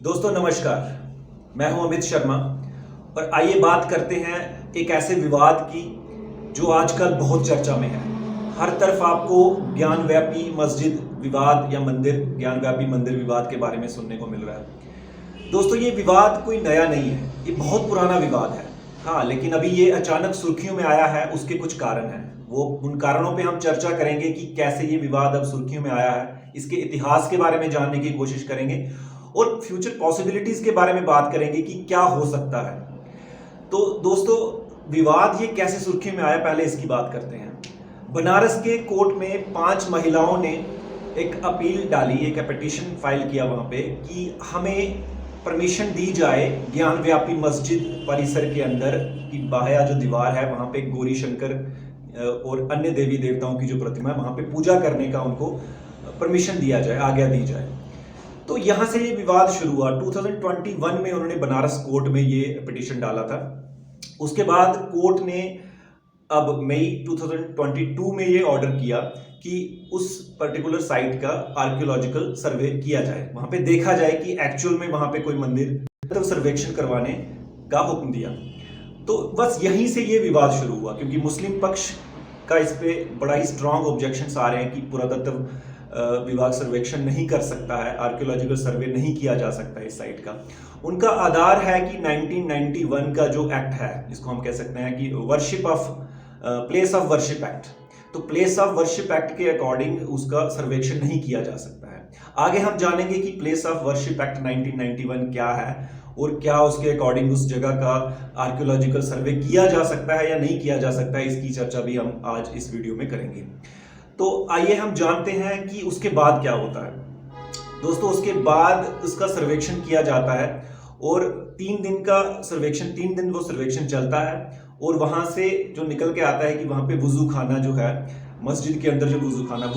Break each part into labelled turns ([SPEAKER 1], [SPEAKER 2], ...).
[SPEAKER 1] दोस्तों नमस्कार, मैं हूं अमित शर्मा और आइए बात करते हैं एक ऐसे विवाद की जो आजकल बहुत चर्चा में है। हर तरफ आपको ज्ञानव्यापी मस्जिद विवाद या ज्ञानव्यापी मंदिर विवाद के बारे में सुनने को मिल रहा है। दोस्तों ये विवाद कोई नया नहीं है, ये बहुत पुराना विवाद है। हाँ, लेकिन अभी ये अचानक सुर्खियों में आया है, उसके कुछ कारण हैं। वो उन कारणों पे हम चर्चा करेंगे कि कैसे ये विवाद अब सुर्खियों में आया है, इसके इतिहास के बारे में जानने की कोशिश करेंगे और फ्यूचर पॉसिबिलिटीज के बारे में बात करेंगे कि क्या हो सकता है। तो दोस्तों विवाद ये कैसे सुर्खियों में आया, पहले इसकी बात करते हैं। बनारस के कोर्ट में 5 महिलाओं ने एक अपील डाली, एक पिटीशन फाइल किया वहां पे कि हमें परमिशन दी जाए ज्ञानव्यापी मस्जिद परिसर के अंदर की बाह्य जो दीवार है वहां पे गौरी शंकर और अन्य देवी देवताओं की जो प्रतिमा है वहां पे पूजा करने का उनको परमिशन दिया जाए, आज्ञा दी जाए। तो यहां से ये विवाद शुरू हुआ। 2021 में उन्होंने बनारस कोर्ट में ये पिटीशन डाला था। उसके बाद कोर्ट ने अब मई 2022 में ये ऑर्डर किया कि उस पर्टिकुलर साइट का आर्कियोलॉजिकल सर्वे किया जाए, वहां पे देखा जाए कि एक्चुअल में वहां पे कोई मंदिर तो सर्वेक्षण करवाने का हुक्म दिया। तो बस यहीं से ये विवाद शुरू हुआ, क्योंकि मुस्लिम पक्ष का इस पे बड़ा ही स्ट्रांग ऑब्जेक्शंस आ रहे हैं कि पुरातत्व विभाग सर्वेक्षण नहीं कर सकता है, आर्कियोलॉजिकल सर्वे नहीं किया जा सकता इस साइट का। उनका आधार है कि 1991 का जो एक्ट है, जिसको हम कह सकते हैं कि प्लेस ऑफ वर्शिप एक्ट। तो प्लेस ऑफ वर्शिप एक्ट के अकॉर्डिंग उसका सर्वेक्षण नहीं किया जा सकता है। आगे हम जानेंगे कि प्लेस ऑफ वर्शिप एक्ट 1991 क्या है और क्या उसके अकॉर्डिंग उस जगह का आर्कियोलॉजिकल सर्वे किया जा सकता है या नहीं किया जा सकता है। इसकी चर्चा भी हम आज इस वीडियो में करेंगे। तो आइए हम जानते हैं कि उसके बाद क्या होता है। दोस्तों उसके बाद उसका सर्वेक्षण किया जाता है और 3 दिन का सर्वेक्षण, 3 दिन वो सर्वेक्षण चलता है और वहां से जो निकल के आता है कि वहां पे वुजू खाना जो है मस्जिद के अंदर, जो वुजू खाना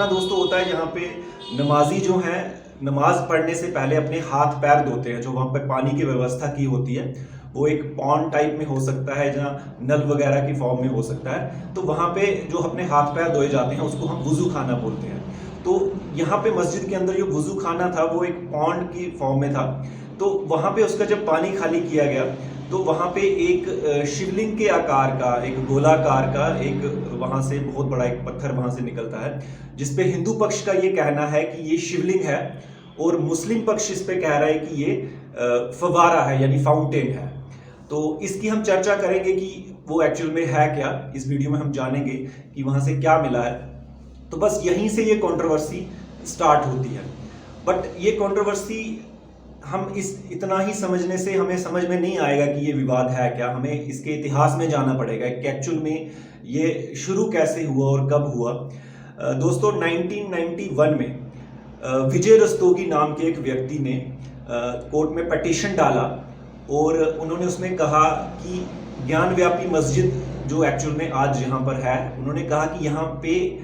[SPEAKER 1] दोस्तों होता है, यहाँ पे नमाजी जो है नमाज पढ़ने से पहले अपने हाथ पैर धोते हैं। जो वहां पे पानी की व्यवस्था की होती है वो एक पॉन्ड टाइप में हो सकता है, जहाँ नल वगैरह की फॉर्म में हो सकता है। तो वहां पे जो अपने हाथ पैर धोए जाते हैं उसको हम वुजू खाना बोलते हैं। तो यहाँ पे मस्जिद के अंदर जो वुजू खाना था वो एक पॉन्ड की फॉर्म में था। तो वहां पे उसका जब पानी खाली किया गया तो वहां पे एक शिवलिंग के आकार का, एक गोलाकार का एक वहां से बहुत बड़ा एक पत्थर वहां से निकलता है, जिसपे हिंदू पक्ष का ये कहना है कि ये शिवलिंग है और मुस्लिम पक्ष इस पे कह रहा है कि ये फवारा है, यानी फाउंटेन है। तो इसकी हम चर्चा करेंगे कि वो एक्चुअल में है क्या। इस वीडियो में हम जानेंगे कि वहां से क्या मिला है। तो बस यहीं से ये कंट्रोवर्सी स्टार्ट होती है। बट ये कंट्रोवर्सी हम इतना ही समझने से हमें समझ में नहीं आएगा कि ये विवाद है क्या। हमें इसके इतिहास में जाना पड़ेगा कि एक्चुअल में ये शुरू कैसे हुआ और कब हुआ। दोस्तों 1991 में विजय रस्तोगी नाम के एक व्यक्ति ने कोर्ट में पिटीशन डाला और उन्होंने उसमें कहा कि ज्ञानव्यापी मस्जिद जो एक्चुअल में आज यहाँ पर है, उन्होंने कहा कि यहाँ पे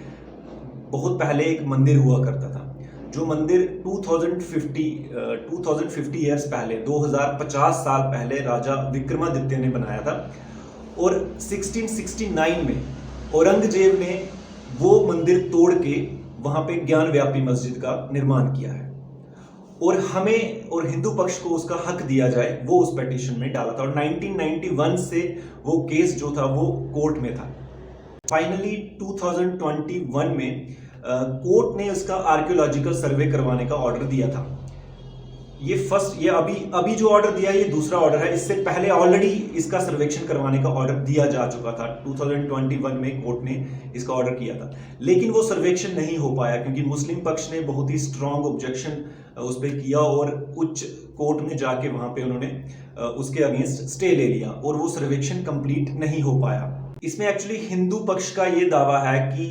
[SPEAKER 1] बहुत पहले एक मंदिर हुआ करता था, जो मंदिर 2050 ईयर्स पहले, 2050 साल पहले राजा विक्रमादित्य ने बनाया था। और 1669 में औरंगजेब ने वो मंदिर तोड़ के वहां पे ज्ञानव्यापी मस्जिद का निर्माण किया है और हमें और हिंदू पक्ष को उसका हक दिया जाए, वो उस पिटीशन में डाला था। और 1991 से वो केस जो था वो कोर्ट में था। फाइनली 2021 में कोर्ट ने इसका आर्कियोलॉजिकल सर्वे करवाने का ऑर्डर दिया था। ये अभी जो ऑर्डर दिया ये दूसरा ऑर्डर है। इससे पहले ऑलरेडी इसका सर्वेक्षण करवाने का ऑर्डर दिया जा चुका था। 2021 में कोर्ट ने इसका ऑर्डर किया था, लेकिन वो सर्वेक्षण नहीं हो पाया क्योंकि मुस्लिम पक्ष ने बहुत ही स्ट्रांग ऑब्जेक्शन उस पर किया और उच्च कोर्ट में जाके वहां पे उन्होंने उसके अगेंस्ट स्टे ले लिया और वो सर्वेक्षण कंप्लीट नहीं हो पाया। इसमें एक्चुअली हिंदू पक्ष का ये दावा है कि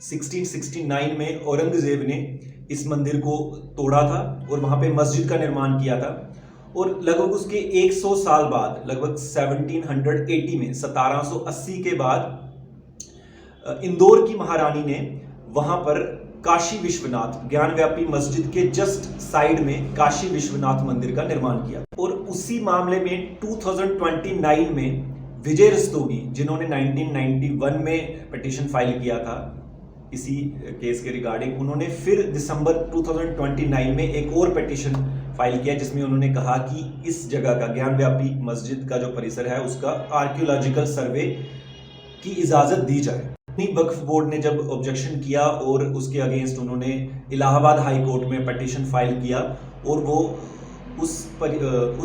[SPEAKER 1] 1669 में औरंगजेब ने इस मंदिर को तोड़ा था और वहां पे मस्जिद का निर्माण किया था और लगभग उसके 100 साल बाद, लगभग 1780 में, 1780 के बाद इंदौर की महारानी ने वहां पर काशी विश्वनाथ, ज्ञानव्यापी मस्जिद के जस्ट साइड में काशी विश्वनाथ मंदिर का निर्माण किया। और उसी मामले में 2029 में विजय रस्तोगी, जिन्होंने 1991 में पिटीशन फाइल किया था इसी केस के रिगार्डिंग, उन्होंने फिर दिसंबर 2029 में एक और पिटीशन फाइल किया जिसमें उन्होंने कहा कि इस जगह का ज्ञानव्यापी मस्जिद का जो परिसर है उसका आर्कियोलॉजिकल सर्वे की इजाज़त दी जाए। वक्फ बोर्ड ने जब ऑब्जेक्शन किया और उसके अगेंस्ट उन्होंने इलाहाबाद हाई कोर्ट में पिटीशन फाइल किया और वो उस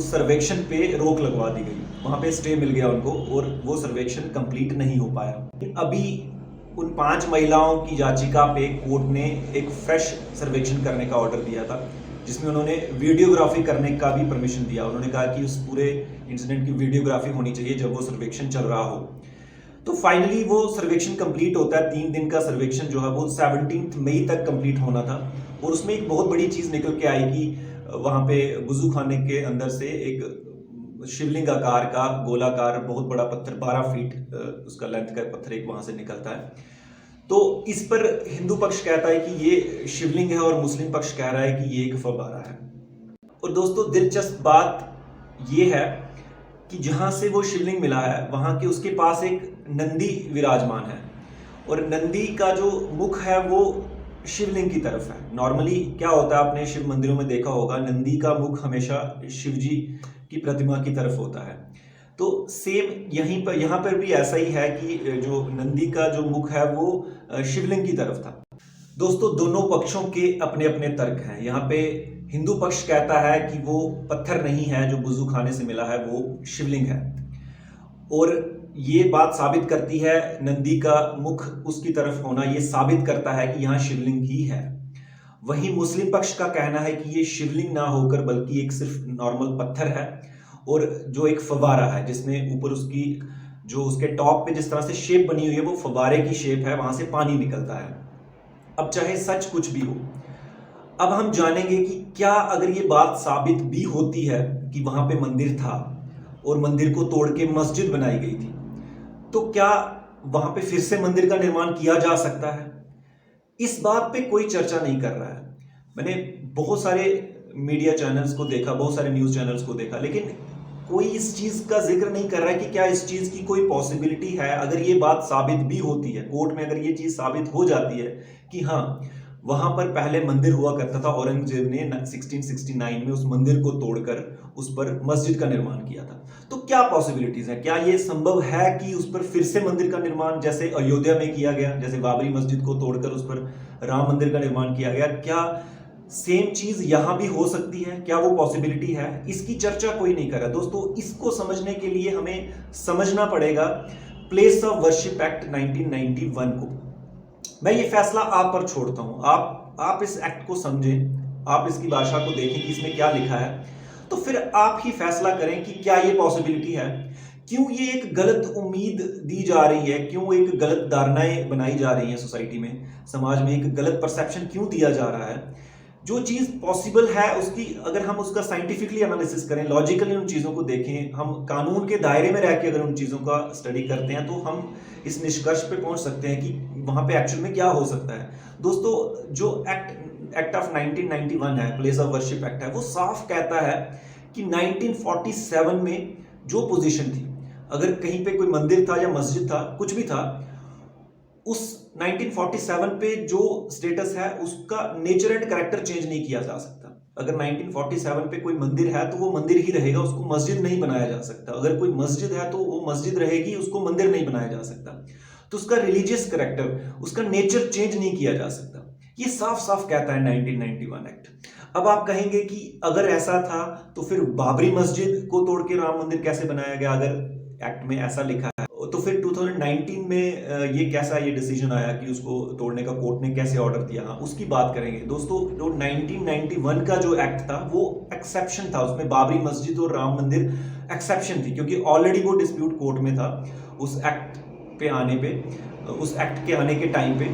[SPEAKER 1] सर्वेक्षण पे रोक लगवा दी गई, वहाँ पे स्टे मिल गया उनको और वो सर्वेक्षण कंप्लीट नहीं हो पाया। अभी उन 5 महिलाओं की याचिका पे कोर्ट ने एक फ्रेश सर्वेक्षण करने का ऑर्डर दिया था जिसमें उन्होंने वीडियोग्राफी करने का भी परमिशन दिया। उन्होंने कहा कि उस पूरे इंसिडेंट की वीडियोग्राफी होनी चाहिए जब वो सर्वेक्षण चल रहा हो। तो फाइनली वो सर्वेक्षण कंप्लीट होता है। 3 दिन का सर्वेक्षण जो है वो 17 मई तक कंप्लीट होना था और उसमें एक बहुत बड़ी चीज़ निकल के आई कि वहाँ पे वुजू खाने के अंदर से एक शिवलिंग आकार का गोलाकार बहुत बड़ा पत्थर 12 फीट उसका लेंथ का पत्थर एक वहाँ से निकलता है। तो इस पर हिंदू पक्ष कहता है कि ये शिवलिंग है और मुस्लिम पक्ष कह रहा है कि ये एक फव्वारा है। और दोस्तों दिलचस्प बात ये है कि जहाँ से वो शिवलिंग मिला है वहाँ के उसके पास एक नंदी विराजमान है और नंदी का जो मुख है वो शिवलिंग की तरफ है। नॉर्मली क्या होता है, आपने शिव मंदिरों में देखा होगा, नंदी का मुख हमेशा शिव जी की प्रतिमा की तरफ होता है। तो सेम यहाँ पर भी ऐसा ही है कि जो नंदी का जो मुख है वो शिवलिंग की तरफ था। दोस्तों दोनों पक्षों के अपने अपने तर्क हैं। यहाँ पे हिंदू पक्ष कहता है कि वो पत्थर नहीं है जो वुजू खाने से मिला है, वो शिवलिंग है और ये बात साबित करती है नंदी का मुख उसकी तरफ होना, ये साबित करता है कि यहाँ शिवलिंग ही है। वहीं मुस्लिम पक्ष का कहना है कि ये शिवलिंग ना होकर बल्कि एक सिर्फ नॉर्मल पत्थर है और जो एक फव्वारा है जिसमें ऊपर उसकी जो उसके टॉप पे जिस तरह से शेप बनी हुई है वो फव्वारे की शेप है, वहां से पानी निकलता है। अब चाहे सच कुछ भी हो, अब हम जानेंगे कि क्या अगर ये बात साबित भी होती है कि वहां पे मंदिर था और मंदिर को तोड़ के मस्जिद बनाई गई थी, तो क्या वहां पे फिर से मंदिर का निर्माण किया जा सकता है? इस बात पे कोई चर्चा नहीं कर रहा है। मैंने बहुत सारे मीडिया चैनल्स को देखा, बहुत सारे न्यूज़ चैनल्स को देखा, लेकिन कोई इस चीज़ का जिक्र नहीं कर रहा है कि क्या इस चीज़ की कोई पॉसिबिलिटी है। अगर ये बात साबित भी होती है कोर्ट में, अगर ये चीज़ साबित हो जाती है कि हाँ वहाँ पर पहले मंदिर हुआ करता था, औरंगजेब ने 1669 में उस मंदिर को तोड़कर उस पर मस्जिद का निर्माण किया था, तो क्या पॉसिबिलिटीज है? क्या ये संभव है कि उस पर फिर से मंदिर का निर्माण जैसे अयोध्या में किया गया, जैसे बाबरी मस्जिद को तोड़कर उस पर राम मंदिर का निर्माण किया गया, क्या सेम चीज यहां भी हो सकती है? क्या वो पॉसिबिलिटी है? इसकी चर्चा कोई नहीं कर रहा। दोस्तों इसको समझने के लिए हमें समझना पड़ेगा प्लेस ऑफ वर्शिप एक्ट 1991 को। मैं ये फैसला आप पर छोड़ता हूं, आप इस एक्ट को समझें, आप इसकी भाषा को देखें कि इसमें क्या लिखा है, तो फिर आप ही फैसला करें कि क्या ये पॉसिबिलिटी है। क्यों ये एक गलत उम्मीद दी जा रही है, क्यों एक गलत धारणाएं बनाई जा रही हैं सोसाइटी में, समाज में एक गलत परसेप्शन क्यों दिया जा रहा है। जो चीज़ पॉसिबल है उसकी अगर हम उसका साइंटिफिकली एनालिसिस करें, लॉजिकली उन चीज़ों को देखें, हम कानून के दायरे में रह के अगर उन चीज़ों का स्टडी करते हैं, तो हम इस निष्कर्ष पे पहुंच सकते हैं कि वहां पे एक्चुअल में क्या हो सकता है। दोस्तों जो एक्ट ऑफ 1991 है, प्लेस ऑफ वर्शिप एक्ट है, वो साफ कहता है कि 1947 में जो पोजीशन थी, अगर कहीं पे कोई मंदिर था या मस्जिद था, कुछ भी था, उस 1947 पे जो स्टेटस है उसका नेचर एंड कैरेक्टर चेंज नहीं किया जा सकता। अगर 1947 पे कोई मंदिर है तो वो मंदिर ही रहेगा, उसको मस्जिद नहीं बनाया जा सकता। अगर कोई मस्जिद है तो वो मस्जिद रहेगी, उसको मंदिर नहीं बनाया जा सकता। तो उसका रिलीजियस कैरेक्टर, उसका नेचर चेंज नहीं किया जा सकता। ये साफ साफ कहता है 1991 एक्ट। अब आप कहेंगे कि अगर ऐसा था तो फिर बाबरी मस्जिद को तोड़ के राम मंदिर कैसे बनाया गया? अगर एक्ट में ऐसा लिखा है तो फिर 2019 में ये कैसा ये डिसीजन आया कि उसको तोड़ने का कोर्ट ने कैसे ऑर्डर दिया? हाँ, उसकी बात करेंगे। दोस्तों जो 1991 का जो एक्ट था वो एक्सेप्शन था, उसमें बाबरी मस्जिद और राम मंदिर एक्सेप्शन थी, क्योंकि ऑलरेडी वो डिस्प्यूट कोर्ट में था उस एक्ट पे आने पे, उस एक्ट के आने के टाइम पे,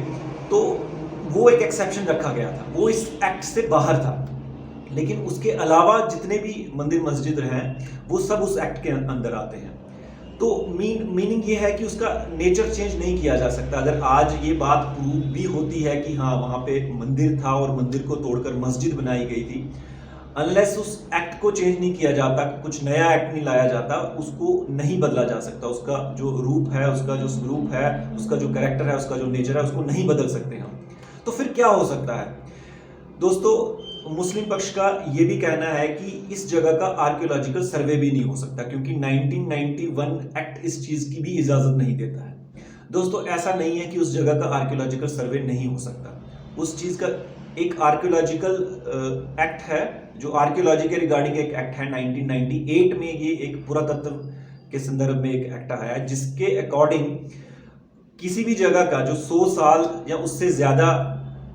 [SPEAKER 1] तो वो एक एक्सेप्शन रखा गया था, वो इस एक्ट से बाहर था। लेकिन उसके अलावा जितने भी मंदिर मस्जिद हैं वो सब उस एक्ट के अंदर आते हैं। तो मीनिंग ये है कि उसका नेचर चेंज नहीं किया जा सकता। अगर आज ये बात प्रूव भी होती है कि हाँ वहाँ पे मंदिर था और मंदिर को तोड़कर मस्जिद बनाई गई थी, अनलेस उस एक्ट को चेंज नहीं किया जाता, कुछ नया एक्ट नहीं लाया जाता, उसको नहीं बदला जा सकता। उसका जो रूप है, उसका जो स्वरूप है, उसका जो कैरेक्टर है, उसका जो नेचर है, उसको नहीं बदल सकते हम। तो फिर क्या हो सकता है? दोस्तों मुस्लिम पक्ष का ये भी कहना है कि इस जगह का आर्कियोलॉजिकल सर्वे भी नहीं हो सकता, क्योंकि 1991 एक्ट इस चीज की भी इजाजत नहीं देता है। दोस्तों, ऐसा नहीं है कि उस जगह का आर्कियोलॉजिकल सर्वे नहीं हो सकता। उस चीज का एक आर्कियोलॉजिकल एक्ट है, जो आर्कियोलॉजी के रिगार्डिंग एक एक्ट है 1998 में। ये एक पुरातत्व के संदर्भ में एक एक्ट आया है, जिसके अकॉर्डिंग किसी भी जगह का जो 100 साल या उससे ज्यादा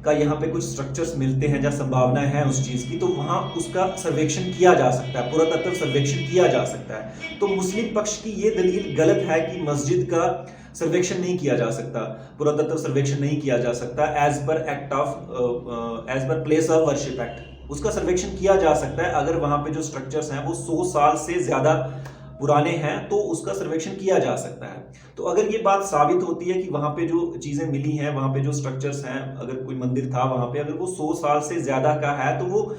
[SPEAKER 1] का यहाँ पे कुछ स्ट्रक्चर्स मिलते हैं, जहाँ संभावना है उस चीज की, तो वहां उसका सर्वेक्षण किया जा सकता है, पुरातत्व सर्वेक्षण किया जा सकता है। तो मुस्लिम पक्ष की ये दलील गलत है कि मस्जिद का सर्वेक्षण नहीं किया जा सकता, पुरातत्व सर्वेक्षण नहीं किया जा सकता। As per place of worship act उसका सर्वेक्षण किया जा सकता है। अगर वहां पे जो स्ट्रक्चर्स हैं वो 100 साल से ज्यादा पुराने हैं तो उसका सर्वेक्षण किया जा सकता है। तो अगर ये बात साबित होती है कि वहां पे जो चीजें मिली हैं, वहां पे जो स्ट्रक्चर्स हैं, अगर कोई मंदिर था वहां पे, अगर वो 100 साल से ज्यादा का है, तो वो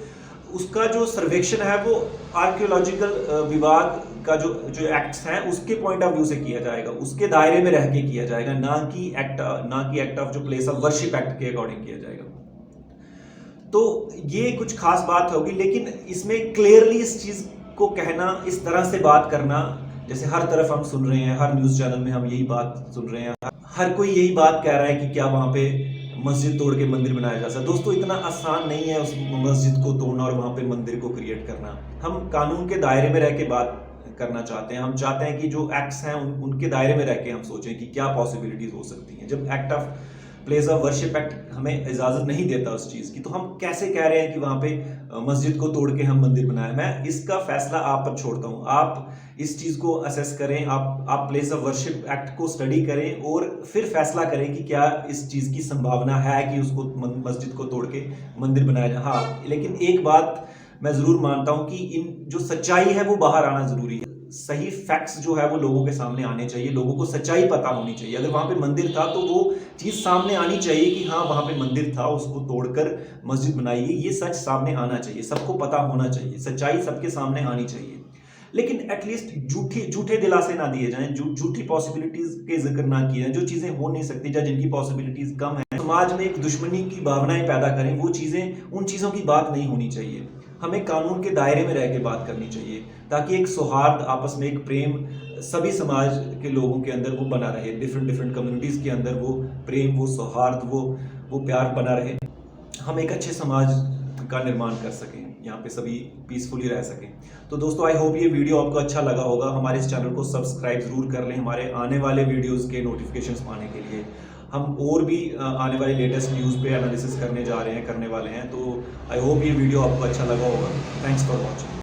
[SPEAKER 1] उसका जो सर्वेक्षण है वो आर्कियोलॉजिकल विभाग का जो एक्ट्स हैं उसके पॉइंट ऑफ व्यू से किया जाएगा, उसके दायरे में रह के किया जाएगा, ना कि एक्ट ऑफ जो प्लेस ऑफ वर्शिप एक्ट के अकॉर्डिंग किया जाएगा। तो ये कुछ खास बात होगी, लेकिन इसमें क्लियरली इस चीज को कहना, इस तरह से बात करना, जैसे हर तरफ हम सुन रहे हैं, हर न्यूज चैनल में हम यही बात सुन रहे हैं, हर कोई यही बात कह रहा है कि क्या वहां पे मस्जिद तोड़ के मंदिर बनाया जा सकता है। दोस्तों, इतना आसान नहीं है उस मस्जिद को तोड़ना और वहां पे मंदिर को क्रिएट करना। हम कानून के दायरे में रह के बात करना चाहते हैं। हम चाहते हैं कि जो एक्ट्स हैं उनके दायरे में रह के हम सोचें कि क्या पॉसिबिलिटीज हो सकती हैं। जब act of place of worship act हमें इजाजत नहीं देता उस चीज की, तो हम कैसे कह रहे हैं कि वहां पे मस्जिद को तोड़ के हम मंदिर बनाए। मैं इसका फैसला आप पर छोड़ता हूं। आप इस चीज को असेस करें, आप प्लेस ऑफ वर्शिप एक्ट को स्टडी करें और फिर फैसला करें कि क्या इस चीज की संभावना है कि उसको मस्जिद को तोड़ के मंदिर बनाया जाए। हाँ, लेकिन एक बात मैं जरूर मानता हूं कि इन जो सच्चाई है वो बाहर आना जरूरी है। सही फैक्ट्स जो है वो लोगों के सामने आने चाहिए, लोगों को सच्चाई पता होनी चाहिए। अगर वहां पे मंदिर था तो वो चीज सामने आनी चाहिए कि हाँ वहां पे मंदिर था, उसको तोड़कर मस्जिद बनाई गई। ये सच सामने आना चाहिए, सबको पता होना चाहिए, सच्चाई सबके सामने आनी चाहिए। लेकिन एटलीस्ट झूठे दिलासे ना दिए जाएं, झूठी पॉसिबिलिटीज के जिक्र ना किए जाएं, जो चीजें हो नहीं सकती या जिनकी पॉसिबिलिटीज कम है। समाज में एक दुश्मनी की भावनाएं पैदा करें, वो चीजें, उन चीजों की बात नहीं होनी चाहिए। हमें कानून के दायरे में रह के बात करनी चाहिए, ताकि एक सौहार्द, आपस में एक प्रेम सभी समाज के लोगों के अंदर वो बना रहे। डिफरेंट कम्युनिटीज के अंदर वो प्रेम, वो सौहार्द, वो प्यार बना रहे। हम एक अच्छे समाज का निर्माण कर सकें, यहाँ पे सभी पीसफुली रह सकें। तो दोस्तों, आई होप ये वीडियो आपको अच्छा लगा होगा। हमारे इस चैनल को सब्सक्राइब जरूर कर लें हमारे आने वाले वीडियोस के नोटिफिकेशंस पाने के लिए। हम और भी आने वाली लेटेस्ट न्यूज़ पे एनालिसिस करने वाले हैं। तो आई होप ये वीडियो आपको अच्छा लगा होगा। Thanks for watching.